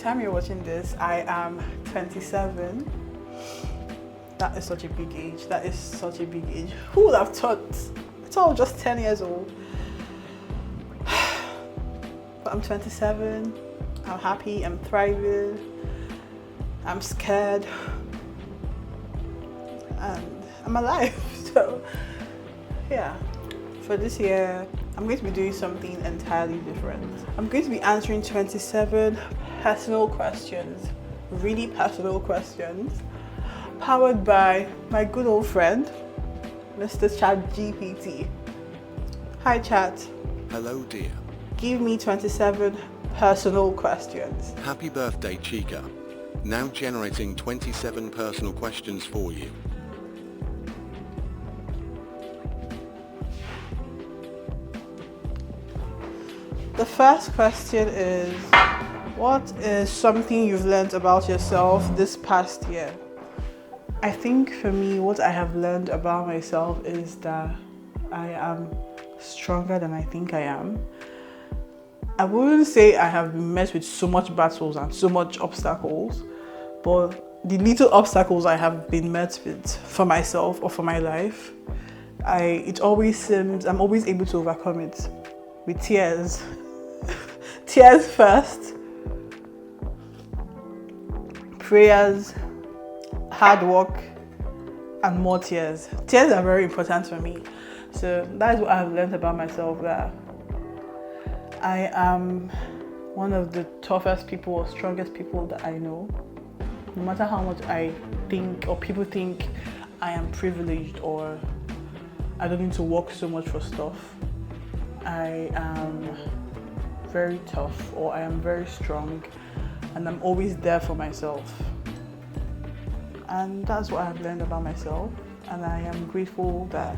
time you're watching this, I am 27. That is such a big age. That is such a big age. Who would have thought? I thought I was just 10 years old. But I'm 27. I'm happy. I'm thriving. I'm scared. And I'm alive. So, yeah. For this year, I'm going to be doing something entirely different. I'm going to be answering 27 personal questions, really personal questions, powered by my good old friend, Mr. ChatGPT. Hi, Chat. Hello, dear. Give me 27 personal questions. Happy birthday, Chika. Now generating 27 personal questions for you. The first question is, what is something you've learned about yourself this past year? I think for me, what I have learned about myself is that I am stronger than I think I am. I wouldn't say I have been met with so much battles and so much obstacles, but the little obstacles I have been met with for myself or for my life, it always seems I'm always able to overcome it with tears. Tears first, prayers, hard work, and more tears. Tears are very important for me. So that is what I've learned about myself, that I am one of the toughest people or strongest people that I know. No matter how much I think or people think I am privileged or I don't need to work so much for stuff, I am very tough, or I am very strong, and I'm always there for myself. And that's what I've learned about myself, and I am grateful that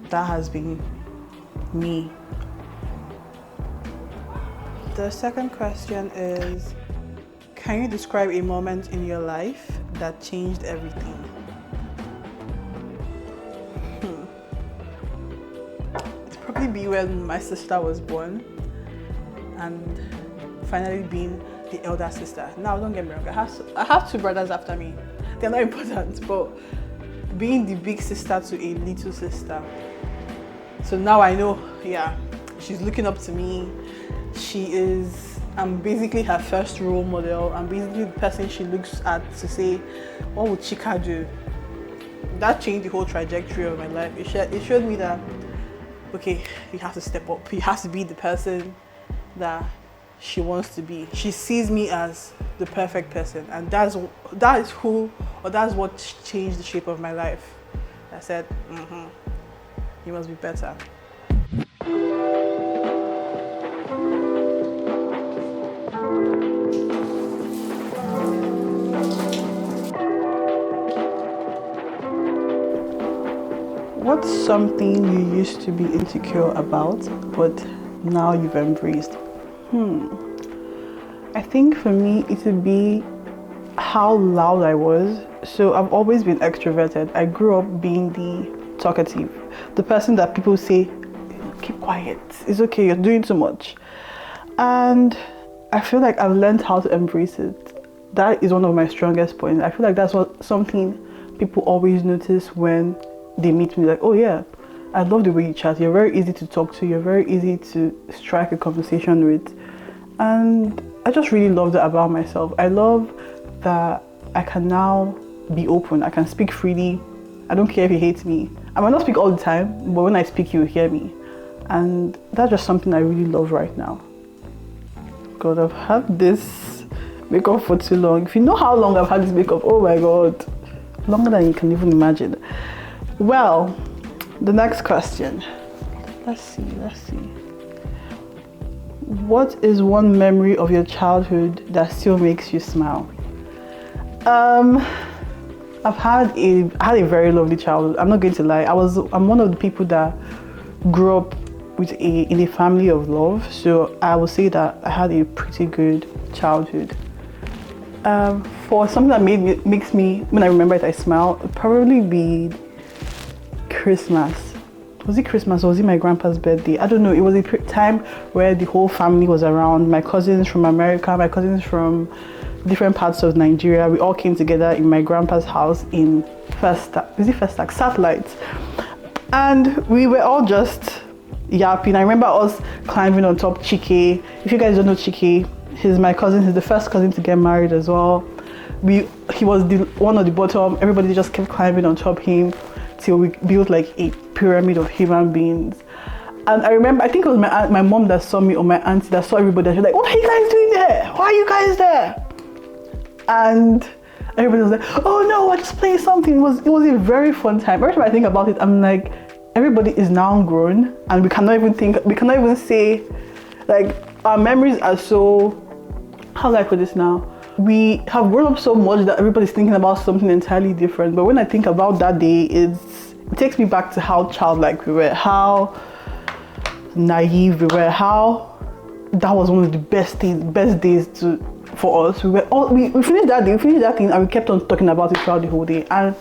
that has been me. The second question is, can you describe a moment in your life that changed everything? It's probably be when my sister was born and finally being the elder sister. Now, don't get me wrong, I have two brothers after me. They're not important, but being the big sister to a little sister. So now I know, yeah, she's looking up to me. I'm basically her first role model. I'm basically the person she looks at to say, what would Chika do? That changed the whole trajectory of my life. It showed me that, okay, you have to step up. You have to be the person that she wants to be. She sees me as the perfect person, and that's what changed the shape of my life. I said, you must be better. What's something you used to be insecure about, but now you've embraced? I think for me it would be how loud I was. So I've always been extroverted. I grew up being the talkative, the person that people say, keep quiet, it's okay, you're doing too much. And I feel like I've learned how to embrace it. That is one of my strongest points. I feel like that's something people always notice when they meet me, like, oh yeah, I love the way you chat, you're very easy to talk to, you're very easy to strike a conversation with. And I just really love that about myself. I love that I can now be open, I can speak freely. I don't care if you hate me. I might not speak all the time, but when I speak, you'll hear me. And that's just something I really love right now. God, I've had this makeup for too long. If you know how long I've had this makeup, oh my God, longer than you can even imagine. Well, the next question. Let's see. What is one memory of your childhood that still makes you smile? I had a very lovely childhood. I'm not going to lie. I'm one of the people that grew up in a family of love. So I would say that I had a pretty good childhood. For something that makes me, when I remember it, I smile, it'd probably be Christmas. was it Christmas or was it my grandpa's birthday? I don't know. It was a time where the whole family was around. My cousins from America, my cousins from different parts of Nigeria. We all came together in my grandpa's house in Satellite. And we were all just yapping. I remember us climbing on top Chika. If you guys don't know Chika, he's my cousin. He's the first cousin to get married as well. He was the one at the bottom. Everybody just kept climbing on top him till we built like a pyramid of human beings. And I remember, I think it was my mom that saw me, or my auntie that saw everybody. She was like, "What are you guys doing there? Why are you guys there?" And everybody was like, "Oh no, we're just playing something." It was a very fun time. Every time I think about it, I'm like, everybody is now grown, and we cannot even say, like, our memories are so, how do I put this now? We have grown up so much that everybody's thinking about something entirely different. But when I think about that day, it takes me back to how childlike we were, how naive we were, how that was one of the best days for us. We finished that day, we finished that thing, and we kept on talking about it throughout the whole day. And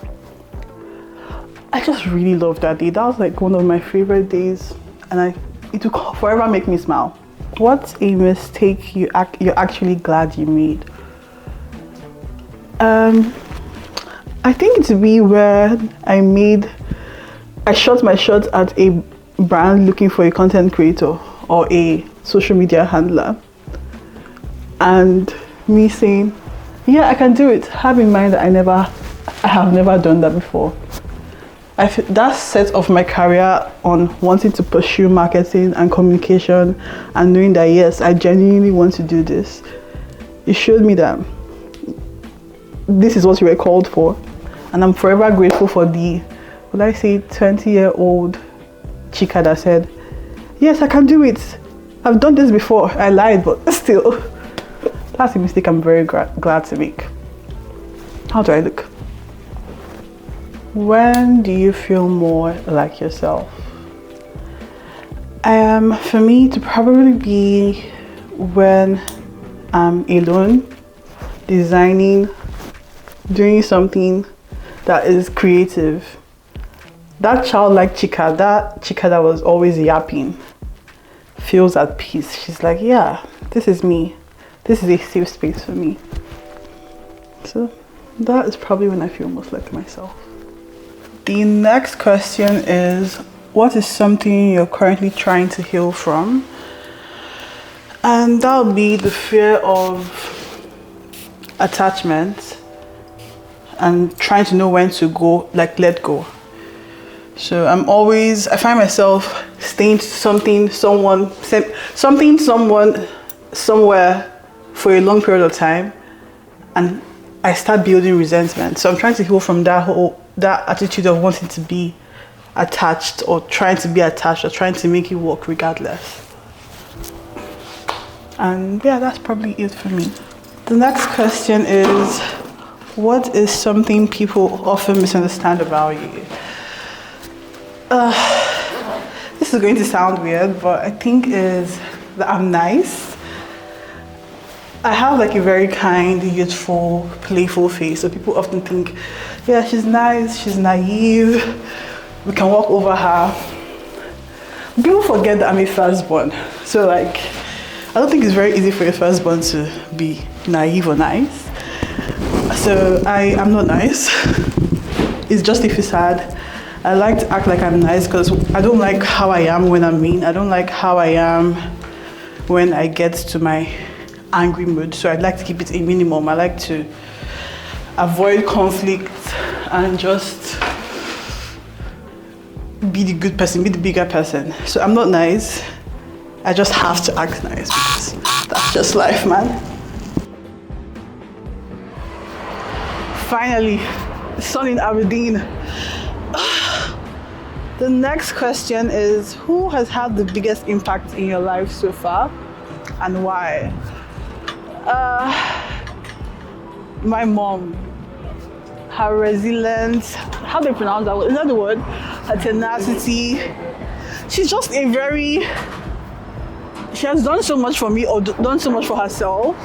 I just really loved that day. That was like one of my favorite days, and it will forever make me smile. What's a mistake you're actually glad you made? I think it's me where I shot my shot at a brand looking for a content creator or a social media handler, and me saying, yeah, I can do it. Have in mind that I have never done that before. That set off my career on wanting to pursue marketing and communication, and knowing that yes, I genuinely want to do this. It showed me that this is what you were called for, and I'm forever grateful for the, would I say, 20-year-old Chika that said, yes, I can do it. I've done this before. I lied, but still, that's a mistake I'm very glad to make. How do I look? When do you feel more like yourself? For me, to probably be when I'm alone, designing, doing something that is creative. That childlike Chika, that was always yapping, feels at peace. She's like, yeah, this is me. This is a safe space for me. So that is probably when I feel most like myself. The next question is, what is something you're currently trying to heal from? And that would be the fear of attachment and trying to know when to go, like let go. So I find myself staying to something, someone, somewhere for a long period of time, and I start building resentment. So I'm trying to heal from that attitude of wanting to be attached, or trying to be attached, or trying to make it work regardless. And yeah, that's probably it for me. The next question is, what is something people often misunderstand about you? This is going to sound weird, but I think is that I'm nice. I have like a very kind, youthful, playful face. So people often think, yeah, she's nice, she's naive, we can walk over her. People forget that I'm a firstborn. So like, I don't think it's very easy for a firstborn to be naive or nice. So I am not nice. It's just a facade. I like to act like I'm nice because I don't like how I am when I'm mean. I don't like how I am when I get to my angry mood. So I'd like to keep it a minimum. I like to avoid conflict and just be the good person, be the bigger person. So I'm not nice. I just have to act nice because that's just life, man. Finally, the sun in Aberdeen. The next question is, who has had the biggest impact in your life so far and why? My mom. Her resilience, how do you pronounce that word? Is that the word? Her tenacity. She's just she has done so much for me, or done so much for herself.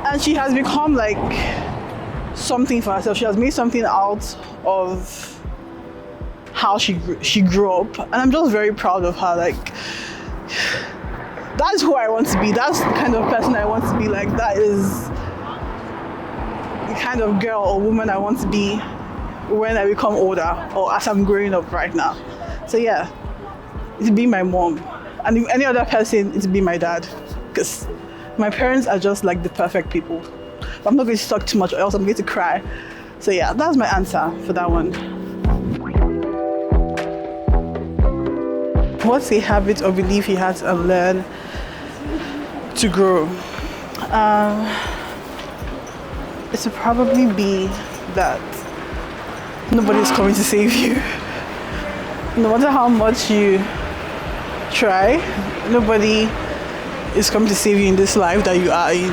And she has become like something for herself. She has made something out of how she grew up, and I'm just very proud of her. Like, that's who I want to be. That's the kind of person I want to be. Like, that is the kind of girl or woman I want to be when I become older, or as I'm growing up right now. So yeah, it'd be my mom, and if any other person, it'd be my dad, because my parents are just like the perfect people. But I'm not going to talk too much, or else I'm going to cry. So yeah, that's my answer for that one. What's a habit or belief you had to unlearn to grow? It would probably be that nobody's coming to save you. No matter how much you try, nobody is coming to save you in this life that you are in.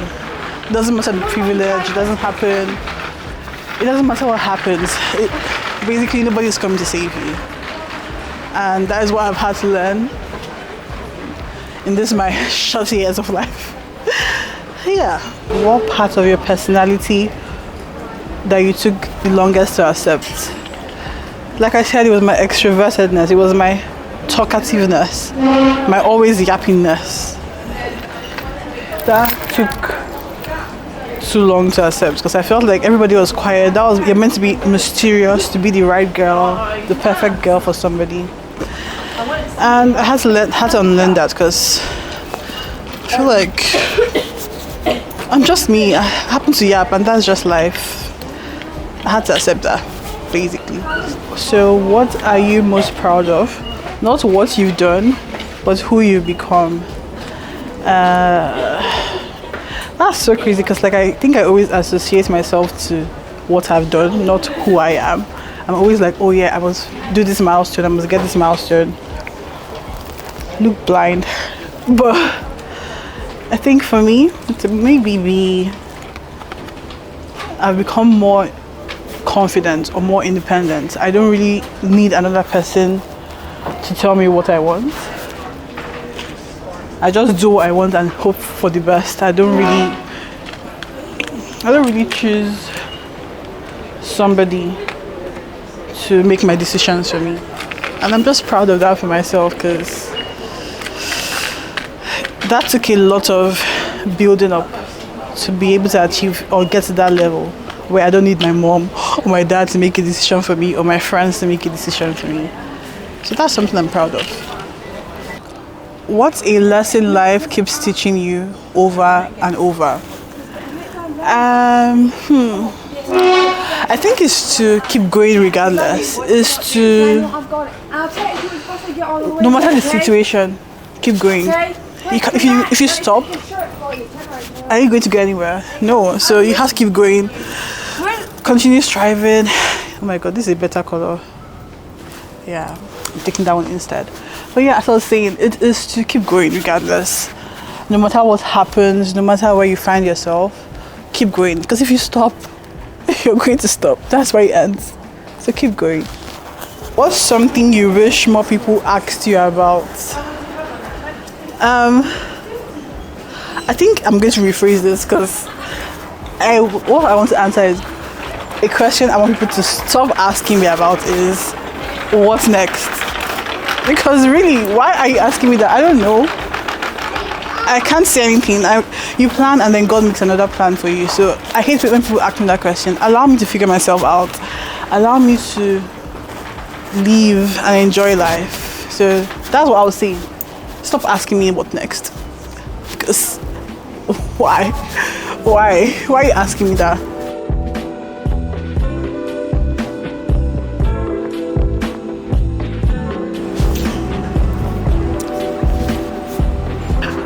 It doesn't matter the privilege, it doesn't happen. It doesn't matter what happens. Basically, nobody is coming to save you. And that is what I've had to learn in this my short years of life. Yeah. What part of your personality that you took the longest to accept? Like I said, it was my extrovertedness, it was my talkativeness, my always yappiness. That took too long to accept, because I felt like everybody was quiet. You're meant to be mysterious, to be the right girl, the perfect girl for somebody. And I had to unlearn that, because I feel like I'm just me. I happen to yap, and that's just life. I had to accept that, basically. So what are you most proud of? Not what you've done, but who you've become. That's so crazy, because like I think I always associate myself to what I've done, not who I am. I'm always like, oh yeah, I must do this milestone, I must get this milestone. Look blind. But I think for me, to maybe be, I've become more confident or more independent. I don't really need another person to tell me what I want. I just do what I want and hope for the best. I don't really choose somebody to make my decisions for me. And I'm just proud of that for myself, because that took a lot of building up to be able to achieve or get to that level where I don't need my mom or my dad to make a decision for me, or my friends to make a decision for me. So that's something I'm proud of. What's a lesson life keeps teaching you over and over? I think it's to keep going regardless. It's to, no matter the situation, keep going. If you stop, are you going to go anywhere? No. So you have to keep going. Continue striving. Oh my god, this is a better color. Yeah, I'm taking that one instead. But yeah, as I was saying, it is to keep going regardless. No matter what happens, no matter where you find yourself, keep going. Because if you stop, you're going to stop. That's where it ends. So keep going. What's something you wish more people asked you about? I think I'm going to rephrase this, because what I want to answer is a question I want people to stop asking me about is, what's next? Because really, why are you asking me that? I don't know. I can't say anything. You plan and then God makes another plan for you. So I hate it when people ask me that question. Allow me to figure myself out. Allow me to live and enjoy life. So that's what I was saying. Stop asking me what next. Because why? Why are you asking me that?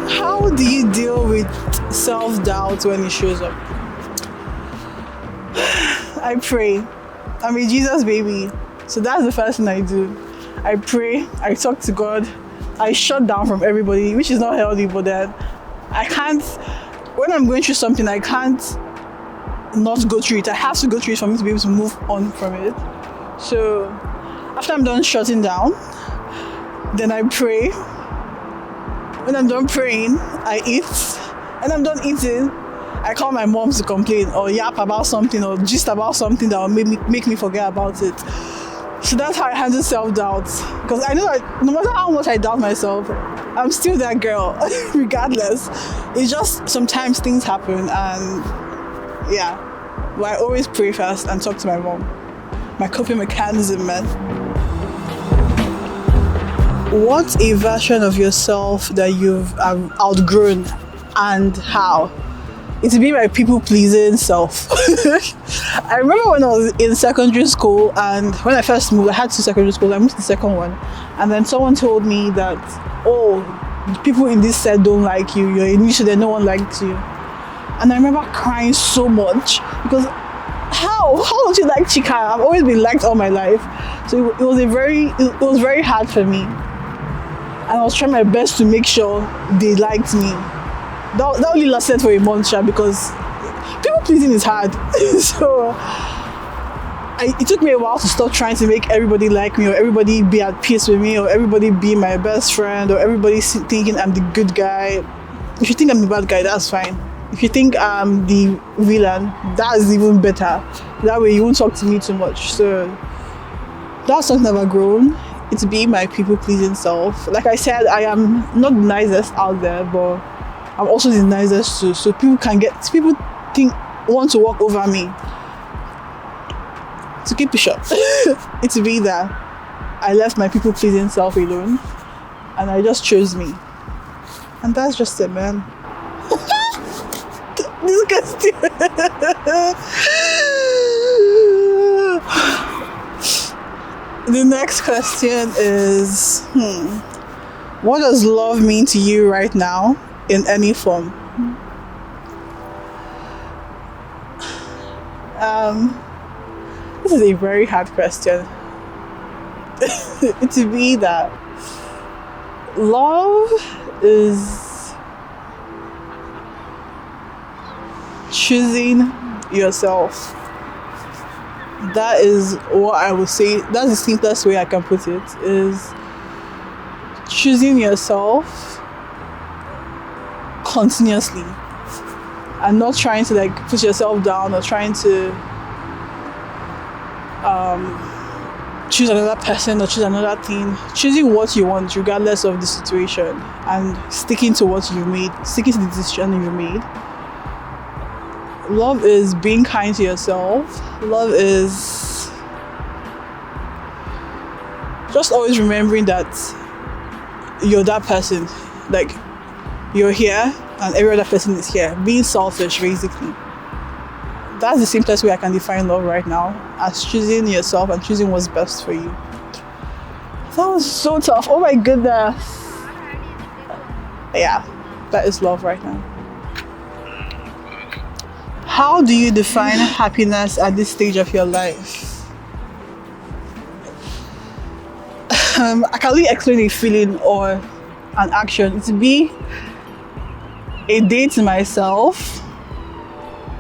How do you deal with self-doubt when it shows up? I pray. I'm a Jesus baby. So that's the first thing I do. I pray, I talk to God, I shut down from everybody, which is not healthy, but then I can't, when I'm going through something, I can't not go through it. I have to go through it for me to be able to move on from it. So after I'm done shutting down, then I pray. When I'm done praying, I eat. And I'm done eating, I call my mom to complain or yap about something or gist about something that will make me forget about it. So that's how I handle self-doubt. Because I know that no matter how much I doubt myself, I'm still that girl, regardless. It's just sometimes things happen, and yeah. But I always pray first and talk to my mom. My coping mechanism, man. What's a version of yourself that you've outgrown, and how? It's be my people-pleasing self. I remember when I was in secondary school, and when I first moved, I had 2 secondary schools. I moved to the second one, and then someone told me that, oh, people in this set don't like you. You're a niche, then no one liked you. And I remember crying so much because how don't you like Chika? I've always been liked all my life, so it was very hard for me, and I was trying my best to make sure they liked me. That only lasted for a month, because people pleasing is hard. So it took me a while to stop trying to make everybody like me, or everybody be at peace with me, or everybody be my best friend, or everybody thinking I'm the good guy. If you think I'm the bad guy, that's fine. If you think I'm the villain, that's even better. That way you won't talk to me too much. So that's something I've grown. It's being my people-pleasing self. Like I said, I am not the nicest out there, but I'm also the nicest too. So people want to walk over me. To keep it short, it's be that I left my people-pleasing self alone, and I just chose me. And that's just it, man. This question. The next question is, what does love mean to you right now in any form? This is a very hard question. To be that love is choosing yourself. That is what I would say. That's the simplest way I can put it, is choosing yourself continuously and not trying to like put yourself down or trying to choose another person or choose another thing. Choosing what you want regardless of the situation and sticking to what you've made, sticking to the decision you've made. Love is being kind to yourself. Love is just always remembering that you're that person. Like, you're here and every other person is here. Being selfish, basically. That's the simplest way I can define love right now, as choosing yourself and choosing what's best for you. That was so tough. Oh my goodness. Yeah, that is love right now. How do you define happiness at this stage of your life? I can only explain a feeling or an action. It would be a day to myself.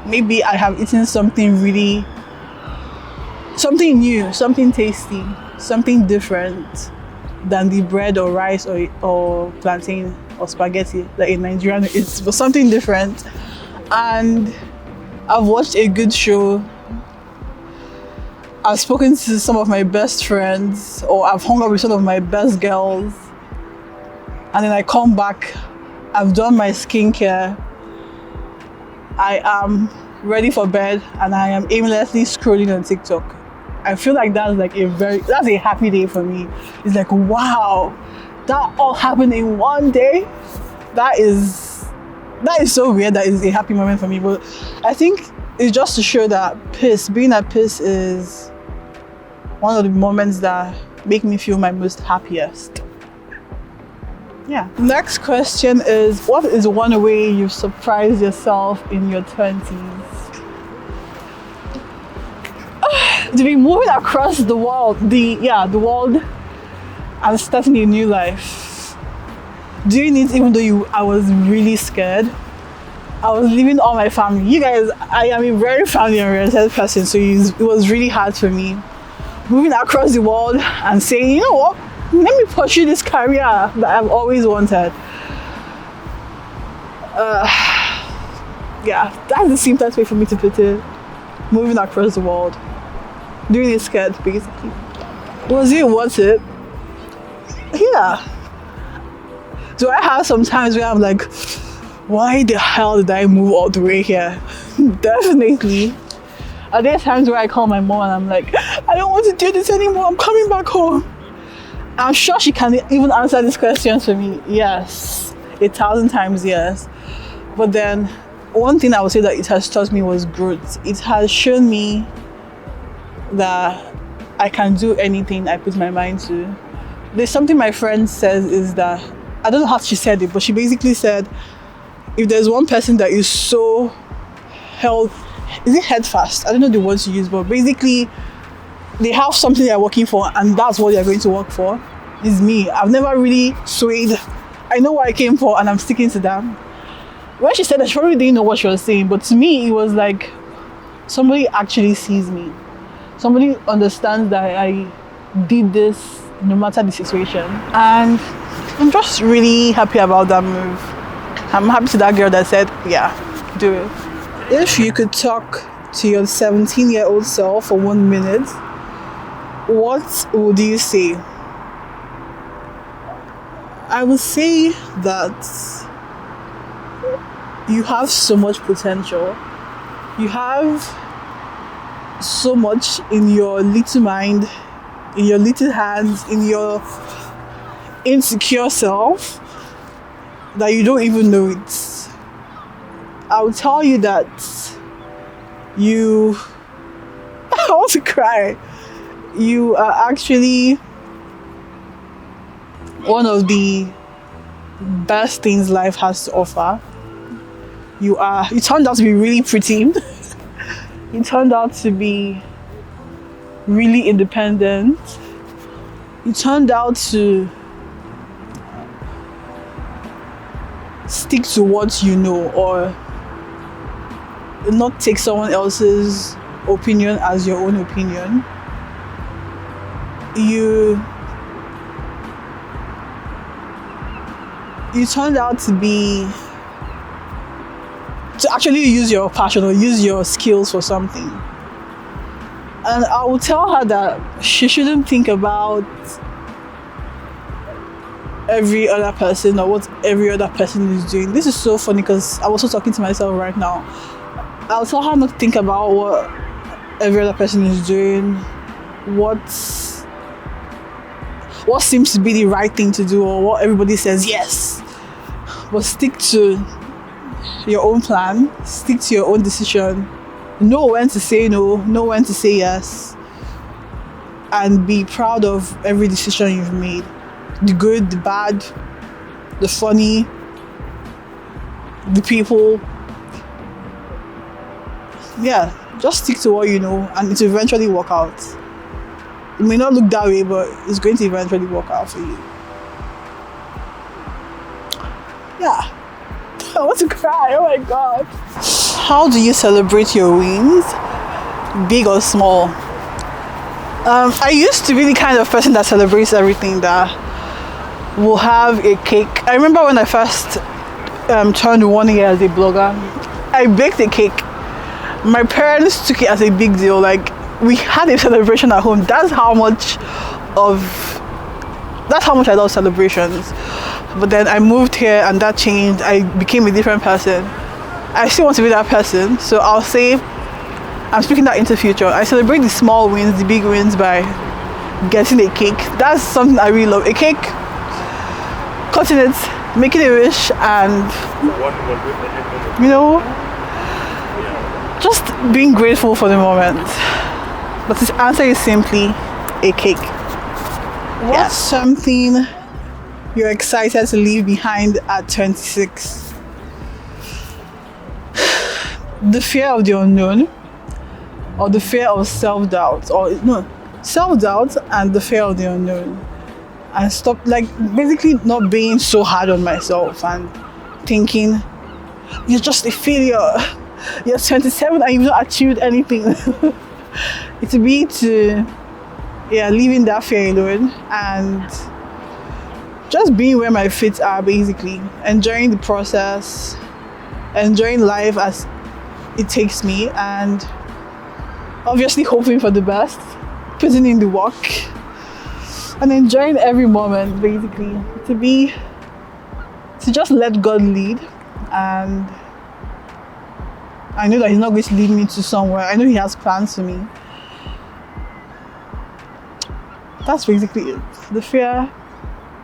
Maybe I have eaten something new, something tasty, something different than the bread or rice or plantain or spaghetti like in Nigeria it's but something different. And I've watched a good show. I've spoken to some of my best friends, or I've hung out with some of my best girls. And then I come back, I've done my skincare, I am ready for bed, and I am aimlessly scrolling on TikTok. I feel like that's a happy day for me. It's like, wow, that all happened in one day. That is so weird. That is a happy moment for me. But I think it's just to show that being at peace is one of the moments that make me feel my most happiest. Yeah. Next question is, what is one way you've surprised yourself in your 20s? To be moving across the world, the world, and starting a new life. Doing it even though I was really scared. I was leaving all my family. You guys, I am a very family-oriented person, so it was really hard for me. Moving across the world and saying, you know what? Let me pursue this career that I've always wanted. Yeah, that's the simplest way for me to put it. Moving across the world. Doing it scared, basically. Was it worth it? Yeah. Do I have some times where I'm like, why the hell did I move all the way here? Definitely. Are there times where I call my mom and I'm like, I don't want to do this anymore, I'm coming back home? I'm sure she can even answer this question for me. Yes, 1,000 times yes. But then, one thing I would say that it has taught me was growth. It has shown me that I can do anything I put my mind to. There's something my friend says is that, I don't know how she said it, but she basically said, if there's one person that is so held, is it head fast? I don't know the words to use, but basically they have something they're working for and that's what they're going to work for. Is me. I've never really swayed. I know what I came for and I'm sticking to that. When she said that, she probably didn't know what she was saying, but to me it was like somebody actually sees me. Somebody understands that I did this no matter the situation. And I'm just really happy about that move. I'm happy to that girl that said, yeah, do it. If you could talk to your 17-year-old self for 1 minute, what would you say? I would say that you have so much potential. You have so much in your little mind, in your little hands, in your insecure self that you don't even know it. I will tell you that you I want to cry. You are actually one of the best things life has to offer. You turned out to be really pretty. You turned out to be really independent. You turned out to stick to what you know or not take someone else's opinion as your own opinion. You turned out to actually use your passion or use your skills for something. And I will tell her that she shouldn't think about every other person or what every other person is doing. This is so funny because I'm also talking to myself right now. I'll tell her not to think about what every other person is doing, what seems to be the right thing to do or what everybody says yes. But stick to your own plan, stick to your own decision, know when to say no, know when to say yes, and be proud of every decision you've made. The good, the bad, the funny, the people. Yeah, just stick to what you know and it will eventually work out. It may not look that way, but it's going to eventually work out for you. Yeah. I want to cry, oh my god. How do you celebrate your wins? Big or small? I used to be the kind of person that celebrates everything, that will have a cake. I remember when I first turned 1 year as a blogger, I baked a cake. My parents took it as a big deal. Like, we had a celebration at home. That's how much I love celebrations. But then I moved here and that changed. I became a different person. I still want to be that person, so I'll say I'm speaking that into the future. I celebrate the small wins, the big wins by getting a cake. That's something I really love. A cake, cutting it, making a wish, and just being grateful for the moment. But his answer is simply a cake. What's something you're excited to leave behind at 26? The fear of the unknown, or the fear of self-doubt, self-doubt and the fear of the unknown. And stop, basically not being so hard on myself and thinking you're just a failure. You're 27 and you've not achieved anything. It's leaving that fear alone and just being where my feet are, basically. Enjoying the process, enjoying life as it takes me, and obviously hoping for the best, putting in the work, and enjoying every moment, basically. To just let God lead, and I know that He's not going to lead me to somewhere. I know He has plans for me. That's basically it. The fear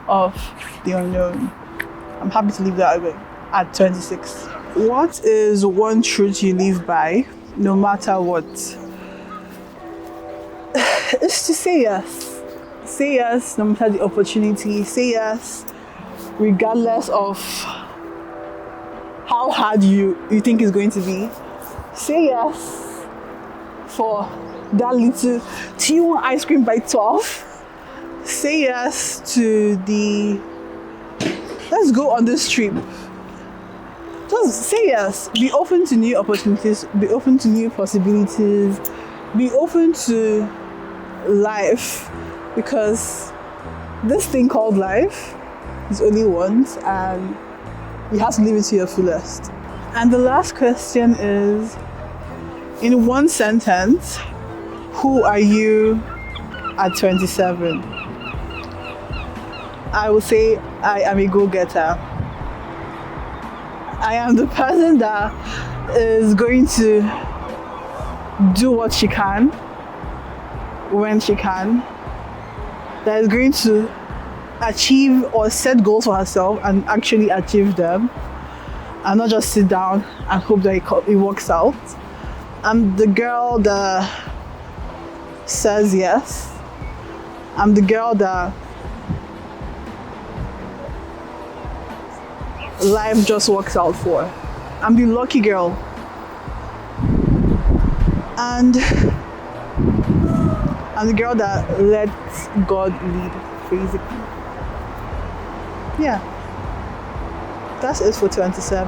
of the unknown. I'm happy to leave that away at 26. What is one truth you live by, no matter what? It's to say yes. Say yes no matter the opportunity. Say yes regardless of how hard you think it's going to be. Say yes for that little, do you want ice cream by 12? Say yes to the, let's go on this trip. Just say yes. Be open to new opportunities. Be open to new possibilities. Be open to life, because this thing called life is only once, and you have to live it to your fullest. And the last question is, in one sentence, who are you at 27? I will say I am a go-getter. I am the person that is going to do what she can, when she can, that is going to achieve or set goals for herself and actually achieve them, and not just sit down and hope that it works out. I'm the girl that says yes. I'm the girl that life just works out for. I'm the lucky girl. And I'm the girl that lets God lead, basically. Yeah. That's it for 27.